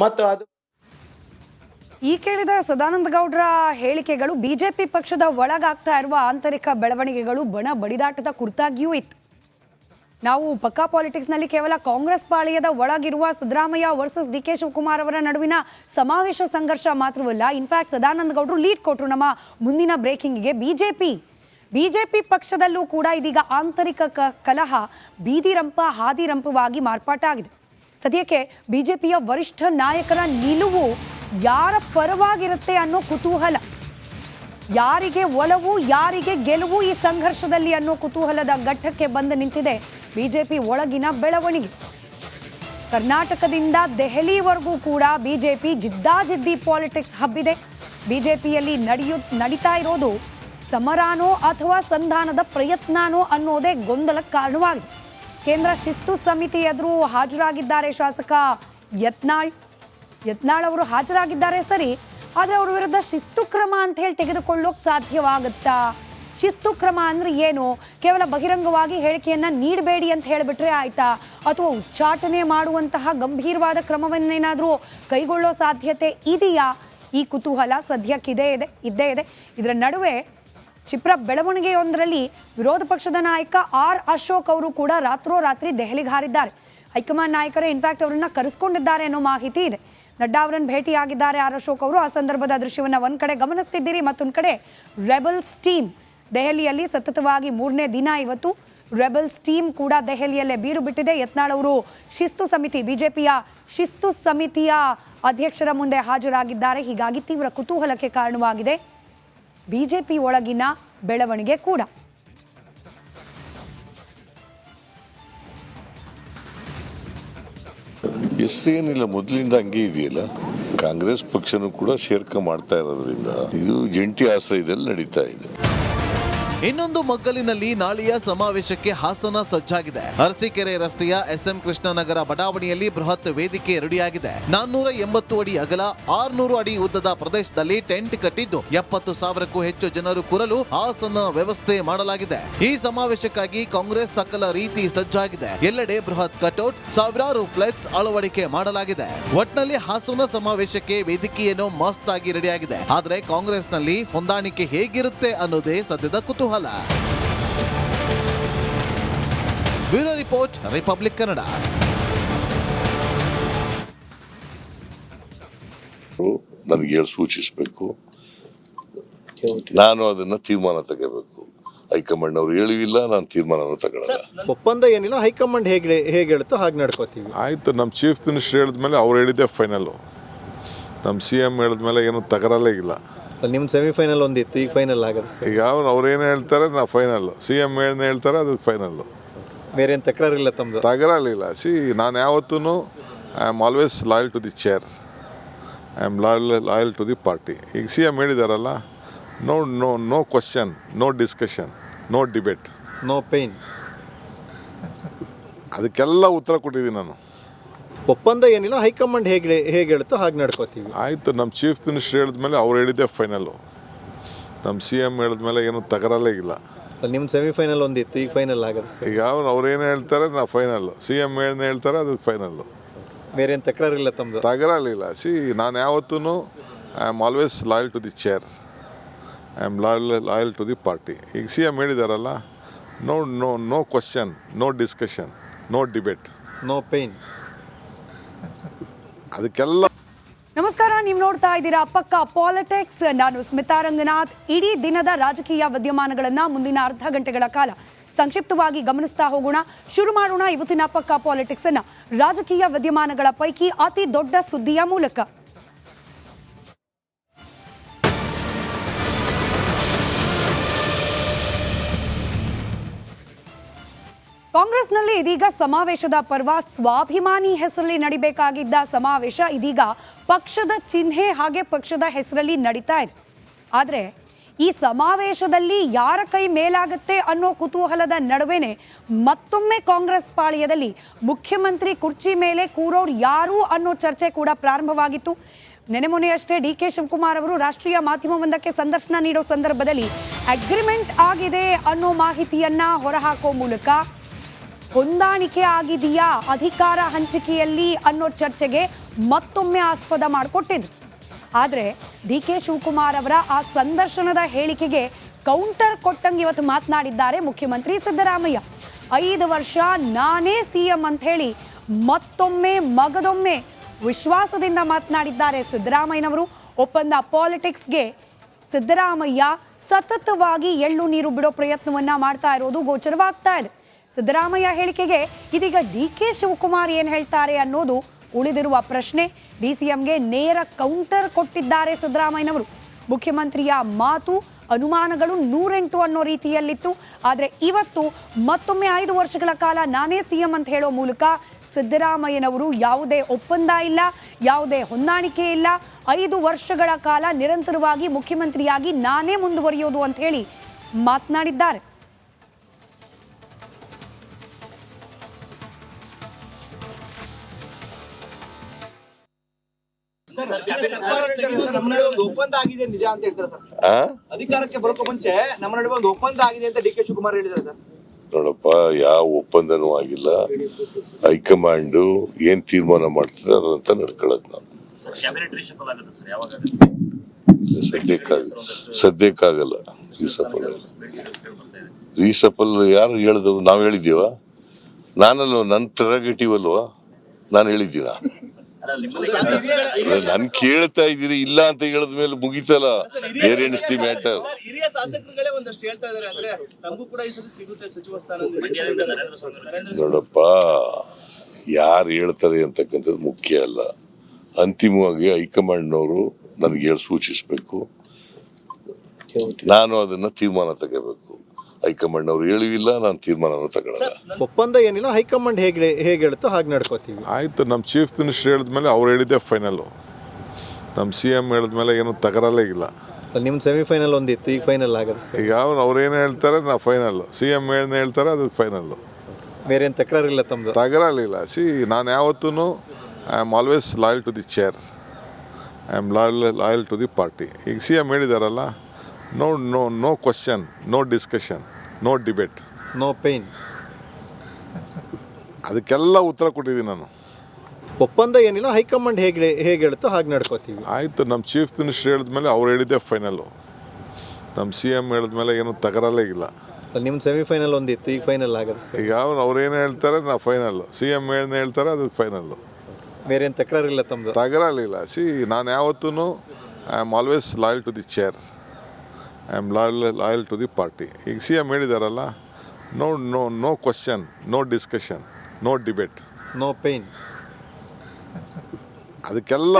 ಮತ್ತು ಅದು ಈ ಕೇಳಿದ ಸದಾನಂದ ಗೌಡರ ಹೇಳಿಕೆಗಳು ಬಿಜೆಪಿ ಪಕ್ಷದ ಒಳಗಾಗ್ತಾ ಇರುವ ಆಂತರಿಕ ಬೆಳವಣಿಗೆಗಳು ಬಣ ಬಡಿದಾಟದ ಕುರಿತಾಗಿಯೂ ಇತ್ತು. ನಾವು ಪಕ್ಕಾ ಪಾಲಿಟಿಕ್ಸ್ನಲ್ಲಿ ಕೇವಲ ಕಾಂಗ್ರೆಸ್ ಪಾಳೆಯದ ಒಳಗಿರುವ ಸಿದ್ದರಾಮಯ್ಯ ವರ್ಸಸ್ ಡಿ.ಕೆ. ಶಿವಕುಮಾರ್ ಅವರ ನಡುವಿನ ಸಮಾವೇಶ ಸಂಘರ್ಷ ಮಾತ್ರವಲ್ಲ, ಇನ್ಫ್ಯಾಕ್ಟ್ ಸದಾನಂದ ಗೌಡರು ಲೀಡ್ ಕೊಟ್ಟರು ನಮ್ಮ ಮುಂದಿನ ಬ್ರೇಕಿಂಗ್ಗೆ. ಬಿಜೆಪಿ ಪಕ್ಷದಲ್ಲೂ ಕೂಡ ಇದೀಗ ಆಂತರಿಕ ಕಲಹ ಬೀದಿರಂಪ ಹಾದಿರಂಪವಾಗಿ ಮಾರ್ಪಾಟ ಆಗಿದೆ. ಸದ್ಯಕ್ಕೆ ಬಿಜೆಪಿಯ ವರಿಷ್ಠ ನಾಯಕರ ನಿಲುವು ಯಾರ ಪರವಾಗಿರುತ್ತೆ ಅನ್ನೋ ಕುತೂಹಲ, ಯಾರಿಗೆ ಒಲವು ಯಾರಿಗೆ ಗೆಲುವು ಈ ಸಂಘರ್ಷದಲ್ಲಿ ಅನ್ನೋ ಕುತೂಹಲದ ಘಟ್ಟಕ್ಕೆ ಬಂದು ನಿಂತಿದೆ ಬಿಜೆಪಿ ಒಳಗಿನ ಬೆಳವಣಿಗೆ. ಕರ್ನಾಟಕದಿಂದ ದೆಹಲಿವರೆಗೂ ಕೂಡ ಬಿಜೆಪಿ ಜಿದ್ದಾಜಿದ್ದಿ ಪಾಲಿಟಿಕ್ಸ್ ಹಬ್ಬಿದೆ. ಬಿಜೆಪಿಯಲ್ಲಿ ನಡೀತಾ ಇರೋದು ಸಮರಾನೋ ಅಥವಾ ಸಂಧಾನದ ಪ್ರಯತ್ನನೋ ಅನ್ನೋದೇ ಗೊಂದಲಕ್ಕೆ ಕಾರಣವಾಗಿದೆ. ಕೇಂದ್ರ ಶಿಸ್ತು ಸಮಿತಿ ಎದುರು ಹಾಜರಾಗಿದ್ದಾರೆ ಶಾಸಕ ಯತ್ನಾಳ್ ಅವರು ಹಾಜರಾಗಿದ್ದಾರೆ ಸರಿ, ಆದರೆ ಅವರ ವಿರುದ್ಧ ಶಿಸ್ತು ಕ್ರಮ ಅಂತ ಹೇಳಿ ತೆಗೆದುಕೊಳ್ಳೋಕೆ ಸಾಧ್ಯವಾಗುತ್ತಾ? ಶಿಸ್ತು ಕ್ರಮ ಅಂದ್ರೆ ಏನು? ಕೇವಲ ಬಹಿರಂಗವಾಗಿ ಹೇಳಿಕೆಯನ್ನ ನೀಡಬೇಡಿ ಅಂತ ಹೇಳಿಬಿಟ್ರೆ ಆಯ್ತಾ, ಅಥವಾ ಉಚ್ಚಾಟನೆ ಮಾಡುವಂತಹ ಗಂಭೀರವಾದ ಕ್ರಮವನ್ನೇನಾದರೂ ಕೈಗೊಳ್ಳೋ ಸಾಧ್ಯತೆ ಇದೆಯಾ? ಈ ಕುತೂಹಲ ಸದ್ಯಕ್ಕಿದೆ ಇದ್ದೇ ಇದೆ. ಇದರ ನಡುವೆ ಕ್ಷಿಪ್ರ ಬೆಳವಣಿಗೆಯೊಂದರಲ್ಲಿ ವಿರೋಧ ಪಕ್ಷದ ನಾಯಕ ಆರ್ ಅಶೋಕ್ ಅವರು ಕೂಡ ರಾತ್ರೋರಾತ್ರಿ ದೆಹಲಿಗೆ ಹಾರಿದ್ದಾರೆ. ಹೈಕಮಾಂಡ್ ನಾಯಕರೇ ಇನ್ಫ್ಯಾಕ್ಟ್ ಅವರನ್ನ ಕರೆಸ್ಕೊಂಡಿದ್ದಾರೆ ಅನ್ನೋ ಮಾಹಿತಿ ಇದೆ. ನಡ್ಡಾ ಅವರನ್ನು ಭೇಟಿಯಾಗಿದ್ದಾರೆ ಆರ್ ಅಶೋಕ್ ಅವರು. ಆ ಸಂದರ್ಭದ ದೃಶ್ಯವನ್ನು ಒಂದ್ ಕಡೆ ಗಮನಿಸ್ತಿದ್ದೀರಿ, ಮತ್ತೊಂದು ಕಡೆ ರೆಬಲ್ಸ್ ಟೀಮ್ ದೆಹಲಿಯಲ್ಲಿ ಸತತವಾಗಿ 3ನೇ ದಿನ ಇವತ್ತು ರೆಬಲ್ಸ್ ಟೀಮ್ ಕೂಡ ದೆಹಲಿಯಲ್ಲೇ ಬೀಡು ಬಿಟ್ಟಿದೆ. ಯತ್ನಾಳ್ ಅವರು ಬಿಜೆಪಿಯ ಶಿಸ್ತು ಸಮಿತಿಯ ಅಧ್ಯಕ್ಷರ ಮುಂದೆ ಹಾಜರಾಗಿದ್ದಾರೆ. ಹೀಗಾಗಿ ತೀವ್ರ ಕುತೂಹಲಕ್ಕೆ ಕಾರಣವಾಗಿದೆ ಬಿಜೆಪಿ ಒಳಗಿನ ಬೆಳವಣಿಗೆ ಕೂಡ. ಎಷ್ಟೇನಿಲ್ಲ, ಮೊದಲಿಂದ ಹಂಗೆ ಇದೆಯಲ್ಲ. ಕಾಂಗ್ರೆಸ್ ಪಕ್ಷನೂ ಕೂಡ ಸೇರ್ಕೆ ಮಾಡ್ತಾ ಇರೋದ್ರಿಂದ ಇದು ಜಂಟಿ ಆಶ್ರಯದಲ್ಲಿ ನಡೀತಾ ಇದೆ. ಇನ್ನೊಂದು ಮಗ್ಗಲಿನಲ್ಲಿ ನಾಳೆಯ ಸಮಾವೇಶಕ್ಕೆ ಹಾಸನ ಸಜ್ಜಾಗಿದೆ. ಅರಸೀಕೆರೆ ರಸ್ತೆಯ ಎಸ್ಎಂ ಕೃಷ್ಣನಗರ ಬಡಾವಣೆಯಲ್ಲಿ ಬೃಹತ್ ವೇದಿಕೆ ರೆಡಿಯಾಗಿದೆ. 480 ಅಡಿ ಅಗಲ, 600 ಅಡಿ ಉದ್ದದ ಪ್ರದೇಶದಲ್ಲಿ ಟೆಂಟ್ ಕಟ್ಟಿದ್ದು 70,000ಕ್ಕೂ ಹೆಚ್ಚು ಜನರು ಕೂರಲು ಆಸನ ವ್ಯವಸ್ಥೆ ಮಾಡಲಾಗಿದೆ. ಈ ಸಮಾವೇಶಕ್ಕಾಗಿ ಕಾಂಗ್ರೆಸ್ ಸಕಲ ರೀತಿ ಸಜ್ಜಾಗಿದೆ. ಎಲ್ಲೆಡೆ ಬೃಹತ್ ಕಟೌಟ್, ಸಾವಿರಾರು ಫ್ಲೆಕ್ಸ್ ಅಳವಡಿಕೆ ಮಾಡಲಾಗಿದೆ. ಒಟ್ನಲ್ಲಿ ಹಾಸನ ಸಮಾವೇಶಕ್ಕೆ ವೇದಿಕೆಯೇನೋ ಮಸ್ತ್ ಆಗಿ ರೆಡಿಯಾಗಿದೆ. ಆದ್ರೆ ಕಾಂಗ್ರೆಸ್ನಲ್ಲಿ ಹೊಂದಾಣಿಕೆ ಹೇಗಿರುತ್ತೆ ಅನ್ನೋದೇ ಸದ್ಯದ ಕುತೂಹಲ. Bureau report, republic Kannada. ನನಗೆ ಸೂಚಿಸಬೇಕು, ನಾನು ಅದನ್ನ ತೀರ್ಮಾನ ತಗೋಬೇಕು. ಹೈಕಮಾಂಡ್ ಅವ್ರು ಹೇಳಿಲ್ಲ, ನಾನು ತೀರ್ಮಾನ ತಗೊಳ್ಳಲ್ಲ. ಒಪ್ಪಂದ ಏನಿಲ್ಲ, ಹೈಕಮಾಂಡ್ ಹೇಗೆ ಹೇಳುತ್ತೋ ಹಾಗೆ ನಡ್ಕೋತೀವಿ. ಆಯ್ತು, ನಮ್ಮ ಚೀಫ್ ಮಿನಿಸ್ಟರ್ ಹೇಳಿದ್ಮೇಲೆ ಅವ್ರು ಹೇಳಿದ್ದೆ ಫೈನಲ್ಲು. ನಮ್ಮ CM ಹೇಳಿದ್ಮೇಲೆ ಏನು ತಕರಾರೇ ಇಲ್ಲ. ನಿಮ್ಮ ಸೆಮಿಫೈನಲ್ ಒಂದಿತ್ತು, ಈಗ ಫೈನಲ್ ಆಗುತ್ತೆ. ಈಗ ಅವ್ರೇನು ಹೇಳ್ತಾರೆ ನಾವು ಫೈನಲ್ಲು, CM ಏನು ಹೇಳ್ತಾರೆ ಅದು ಫೈನಲ್ಲು. ಬೇರೆ ಏನು ತಕರಾರಿಲ್ಲ ತಮ್ಮದು? ತಕರಾರಿಲ್ಲ. ನಾನು ಯಾವತ್ತೂ I am always loyal to the chair, I am loyal to the party. ಈಗ CM ಹೇಳಿದಾರಲ್ಲ, no question, no discussion, no debate, no pain. ಅದಕ್ಕೆಲ್ಲ ಉತ್ತರ ಕೊಟ್ಟಿದ್ದೀನಿ ನಾನು. ಒಪ್ಪಂದ ಏನಿಲ್ಲ, ಹೈಕಮಾಂಡ್ ಹೇಗೆ ಹೇಳುತ್ತೋ ಹಾಗೆ ನಡ್ಕೋತೀವಿ. ಆಯಿತು, ನಮ್ಮ ಚೀಫ್ ಮಿನಿಸ್ಟರ್ ಹೇಳಿದ್ಮೇಲೆ ಅವ್ರು ಹೇಳಿದ್ದೆ ಫೈನಲ್ಲು. ನಮ್ಮ CM ಹೇಳಿದ್ಮೇಲೆ ಏನು ತಕರಾರೇ ಇಲ್ಲ. ನಿಮ್ಮ ಸೆಮಿಫೈನಲ್ ಒಂದಿತ್ತು, ಈಗ ಫೈನಲ್ ಆಗುತ್ತೆ. ಈಗ ಅವ್ರೇನು ಹೇಳ್ತಾರೆ ನಾವು ಫೈನಲ್ಲು, CM ಏನು ಹೇಳ್ತಾರೆ ಅದು ಫೈನಲ್ಲು. ಬೇರೆ ಏನು ತಕರಾರಿಲ್ಲ ತಮ್ಮದು? ತಕರಾರಿಲ್ಲ. ನಾನು ಯಾವತ್ತೂ I am always loyal to the chair, I am loyal to the party. ಈಗ CM ಹೇಳಿದಾರಲ್ಲ, no question, no discussion, no debate, no pain. ಅದಕ್ಕೆಲ್ಲ. ನಮಸ್ಕಾರ, ನೀವು ನೋಡ್ತಾ ಇದ್ದೀರಾ ಪಕ್ಕಾ ಪಾಲಿಟಿಕ್ಸ್. ನಾನು ಸ್ಮಿತಾ ರಂಗನಾಥ್. ಇಡೀ ದಿನದ ರಾಜಕೀಯ ವಿದ್ಯಮಾನಗಳನ್ನ ಮುಂದಿನ ಅರ್ಧ ಗಂಟೆಗಳ ಕಾಲ ಸಂಕ್ಷಿಪ್ತವಾಗಿ ಗಮನಿಸ್ತಾ ಹೋಗೋಣ. ಶುರು ಮಾಡೋಣ ಇವತ್ತಿನ ಪಕ್ಕಾ ಪಾಲಿಟಿಕ್ಸ್ ಅನ್ನ ರಾಜಕೀಯ ವಿದ್ಯಮಾನಗಳ ಪೈಕಿ ಅತಿ ದೊಡ್ಡ ಸುದ್ದಿಯ ಮೂಲಕ. ಕಾಂಗ್ರೆಸ್ನಲ್ಲಿ ಇದೀಗ ಸಮಾವೇಶದ ಪರ್ವ. ಸ್ವಾಭಿಮಾನಿ ಹೆಸರಲ್ಲಿ ನಡಿಬೇಕಾಗಿದ್ದ ಸಮಾವೇಶ ಇದೀಗ ಪಕ್ಷದ ಚಿಹ್ನೆ ಹಾಗೆ ಪಕ್ಷದ ಹೆಸರಲ್ಲಿ ನಡೀತಾ ಇದೆ. ಆದರೆ ಈ ಸಮಾವೇಶದಲ್ಲಿ ಯಾರ ಕೈ ಮೇಲಾಗುತ್ತೆ ಅನ್ನೋ ಕುತೂಹಲದ ನಡುವೆನೆ ಮತ್ತೊಮ್ಮೆ ಕಾಂಗ್ರೆಸ್ ಪಾಳ್ಯದಲ್ಲಿ ಮುಖ್ಯಮಂತ್ರಿ ಕುರ್ಚಿ ಮೇಲೆ ಕೂರೋರು ಯಾರು ಅನ್ನೋ ಚರ್ಚೆ ಕೂಡ ಪ್ರಾರಂಭವಾಗಿತ್ತು. ನೆನೆಮೊನೆಯಷ್ಟೇ ಡಿ.ಕೆ. ಶಿವಕುಮಾರ್ ಅವರು ರಾಷ್ಟ್ರೀಯ ಮಾಧ್ಯಮವೊಂದಕ್ಕೆ ಸಂದರ್ಶನ ನೀಡೋ ಸಂದರ್ಭದಲ್ಲಿ ಅಗ್ರಿಮೆಂಟ್ ಆಗಿದೆ ಅನ್ನೋ ಮಾಹಿತಿಯನ್ನ ಹೊರಹಾಕೋ ಮೂಲಕ ಹೊಂದಾಣಿಕೆ ಆಗಿದೆಯಾ ಅಧಿಕಾರ ಹಂಚಿಕೆಯಲ್ಲಿ ಅನ್ನೋ ಚರ್ಚೆಗೆ ಮತ್ತೊಮ್ಮೆ ಆಸ್ಪದ ಮಾಡಿಕೊಟ್ಟಿದ್ರು. ಆದರೆ ಡಿ ಕೆ ಶಿವಕುಮಾರ್ ಅವರ ಆ ಸಂದರ್ಶನದ ಹೇಳಿಕೆಗೆ ಕೌಂಟರ್ ಕೊಟ್ಟಂಗೆ ಇವತ್ತು ಮಾತನಾಡಿದ್ದಾರೆ ಮುಖ್ಯಮಂತ್ರಿ ಸಿದ್ದರಾಮಯ್ಯ. 5 ವರ್ಷ ನಾನೇ ಸಿಎಂ ಅಂತ ಹೇಳಿ ಮತ್ತೊಮ್ಮೆ ಮಗದೊಮ್ಮೆ ವಿಶ್ವಾಸದಿಂದ ಮಾತನಾಡಿದ್ದಾರೆ ಸಿದ್ದರಾಮಯ್ಯನವರು. ಒಪ್ಪಂದ ಪಾಲಿಟಿಕ್ಸ್ಗೆ ಸಿದ್ದರಾಮಯ್ಯ ಸತತವಾಗಿ ಎಳ್ಳು ನೀರು ಬಿಡೋ ಪ್ರಯತ್ನವನ್ನ ಮಾಡ್ತಾ ಇರೋದು ಗೋಚರವಾಗ್ತಾ ಇದೆ. ಸಿದ್ದರಾಮಯ್ಯ ಹೇಳಿಕೆಗೆ ಇದೀಗ ಡಿ ಕೆ ಶಿವಕುಮಾರ್ ಏನ್ ಹೇಳ್ತಾರೆ ಅನ್ನೋದು ಉಳಿದಿರುವ ಪ್ರಶ್ನೆ. ಡಿಸಿಎಂಗೆ ನೇರ ಕೌಂಟರ್ ಕೊಟ್ಟಿದ್ದಾರೆ ಸಿದ್ದರಾಮಯ್ಯನವರು. ಮುಖ್ಯಮಂತ್ರಿಯ ಮಾತು ಅನುಮಾನಗಳು 108 ಅನ್ನೋ ರೀತಿಯಲ್ಲಿತ್ತು. ಆದರೆ ಇವತ್ತು ಮತ್ತೊಮ್ಮೆ 5 ವರ್ಷಗಳ ಕಾಲ ನಾನೇ ಸಿಎಂ ಅಂತ ಹೇಳೋ ಮೂಲಕ ಸಿದ್ದರಾಮಯ್ಯನವರು ಯಾವುದೇ ಒಪ್ಪಂದ ಇಲ್ಲ, ಯಾವುದೇ ಹೊಂದಾಣಿಕೆ ಇಲ್ಲ, 5 ವರ್ಷಗಳ ಕಾಲ ನಿರಂತರವಾಗಿ ಮುಖ್ಯಮಂತ್ರಿಯಾಗಿ ನಾನೇ ಮುಂದುವರಿಯೋದು ಅಂತ ಹೇಳಿ ಮಾತನಾಡಿದ್ದಾರೆ. ನಮ್ಮ ನಡುವೆ ಒಂದು ಒಪ್ಪಂದ ಆಗಿದೆ ನಿಜ ಅಂತ ಹೇಳ್ತಾರೆ ಸರ್. ಅಧಿಕಾರಕ್ಕೆ ಬರೋಕೆ ಮುಂಚೆ ನಮ್ಮ ನಡುವೆ ಒಂದು ಒಪ್ಪಂದ ಆಗಿದೆ ಅಂತ ಡಿ ಕೆ ಶಿವಕುಮಾರ್ ಹೇಳಿದ್ದಾರೆ ಸರ್. ನೋಡಪ್ಪ, ಯಾವ ಒಪ್ಪಂದನೂ ಆಗಿಲ್ಲ. ಹೈಕಮಾಂಡ್ ಏನ್ ತೀರ್ಮಾನ ಮಾಡ್ತದೆ ಅದಂತ ನಡ್ಕೊಳ್ಳೋದು ನಾವು. ಸದ್ಯಕ್ಕಾಗಲ್ಲ. ರೀಸಫಲ್ ಯಾರು ಹೇಳಿದ್ರು? ನಾವು ಹೇಳಿದ್ದೀವ? ನಾನಲ್ವ, ನನ್ನ ಪ್ರೆರಗೇಟಿವ್ ಅಲ್ವಾ? ನಾನು ಹೇಳಿದ್ದೀನ? ನನ್ ಕೇಳ್ತಾ ಇದ್ದೀರಿ, ಇಲ್ಲ ಅಂತ ಹೇಳಿದ್ಮೇಲೆ ಮುಗಿತಲ್ಲ. ಬೇರೆ ಎಣಿಸ್ತಿ ಮ್ಯಾಟರ್. ಹಿರಿಯ ಶಾಸಕರುಗಳೇ ಒಂದಷ್ಟು ಹೇಳ್ತಾ ಇದ್ದಾರೆ, ಅಂದ್ರೆ ನಮಗೂ ಕೂಡ ಈ ಸತಿ ಸಿಗುತ್ತೆ ಸಚಿವ ಸ್ಥಾನ. ನೋಡಪ್ಪ, ಯಾರು ಹೇಳ್ತಾರೆ ಅಂತಕ್ಕಂಥದ್ದು ಮುಖ್ಯ ಅಲ್ಲ. ಅಂತಿಮವಾಗಿ ಹೈಕಮಾಂಡ್ನವರು ನನಗೆ ಹೇಳಿ ಸೂಚಿಸಬೇಕು, ನಾನು ಅದನ್ನ ತೀರ್ಮಾನ ತಗೋಬೇಕು. ಹೈಕಮಾಂಡ್ ಅವ್ರು ಹೇಳಿಲ್ಲ, ನಾನು ತೀರ್ಮಾನ ತಗೊಳ್ಳಲ್ಲ. ಒಪ್ಪಂದ ಏನಿಲ್ಲ, ಹೈಕಮಾಂಡ್ ಹೇಗೆ ಹೇಳುತ್ತೋ ಹಾಗೆ ನಡ್ಕೋತೀವಿ. ಆಯಿತು, ನಮ್ಮ ಚೀಫ್ ಮಿನಿಸ್ಟರ್ ಹೇಳಿದ್ಮೇಲೆ ಅವ್ರು ಹೇಳಿದ್ದೆ ಫೈನಲ್ಲು. ನಮ್ಮ ಸಿ ಎಮ್ ಹೇಳಿದ್ಮೇಲೆ ಏನು ತಕರಲ್ಲೇ ಇಲ್ಲ. ನಿಮ್ಮ ಸೆಮಿಫೈನಲ್ ಒಂದಿತ್ತು, ಈಗ ಫೈನಲ್ ಆಗುತ್ತೆ. ಈಗ ಅವ್ರೇನು ಹೇಳ್ತಾರೆ ನಾವು ಫೈನಲ್ಲು, ಸಿ ಎಮ್ ಏನು ಹೇಳ್ತಾರೆ ಅದಕ್ಕೆ ಫೈನಲ್ಲು. ಬೇರೆ ಏನು ತಕರಾರಿಲ್ಲ ತಮ್ಮದು? ತಗರಲಿಲ್ಲ. ನಾನು ಯಾವತ್ತೂ I am always loyal to the chair, I am loyal to the party. ಈಗ ಸಿ ಎಮ್ ಹೇಳಿದಾರಲ್ಲ, no question, no discussion, no debate, no pain. ಅದಕ್ಕೆಲ್ಲ ಉತ್ತರ ಕೊಟ್ಟಿದ್ದೀನಿ ನಾನು. ಒಪ್ಪಂದ ಏನಿಲ್ಲ, ಹೈಕಮಾಂಡ್ ಹೇಗೆ ಹೇಳುತ್ತೋ ಹಾಗೆ ನಡ್ಕೋತೀವಿ. ಆಯಿತು, ನಮ್ಮ ಚೀಫ್ ಮಿನಿಸ್ಟರ್ ಹೇಳಿದ್ಮೇಲೆ ಅವ್ರು ಹೇಳಿದ್ದೆ ಫೈನಲ್ಲು. ನಮ್ಮ ಸಿ ಎಮ್ ಹೇಳಿದ್ಮೇಲೆ ಏನು ತಕರಲ್ಲೇ ಇಲ್ಲ. ನಿಮ್ಮ ಸೆಮಿಫೈನಲ್ ಒಂದಿತ್ತು, ಈಗ ಫೈನಲ್ ಆಗುತ್ತೆ. ಈಗ ಅವ್ರೇನು ಹೇಳ್ತಾರೆ ನಾವು ಫೈನಲ್ಲು, ಸಿ ಎಮ್ ಏನು ಹೇಳ್ತಾರೆ ಅದಕ್ಕೆ ಫೈನಲ್ಲು. ಬೇರೆ ಏನು ತಕರಾರಿಲ್ಲ ತಮ್ಮದು? ತಗರಲಿಲ್ಲ. ನಾನು ಯಾವತ್ತೂ I am always loyal to the chair, I am loyal to the party. ಈಗ ಸಿ ಎಮ್ ಹೇಳಿದಾರಲ್ಲ, no question, no discussion, no debate, no pain. ಅದಕ್ಕೆಲ್ಲ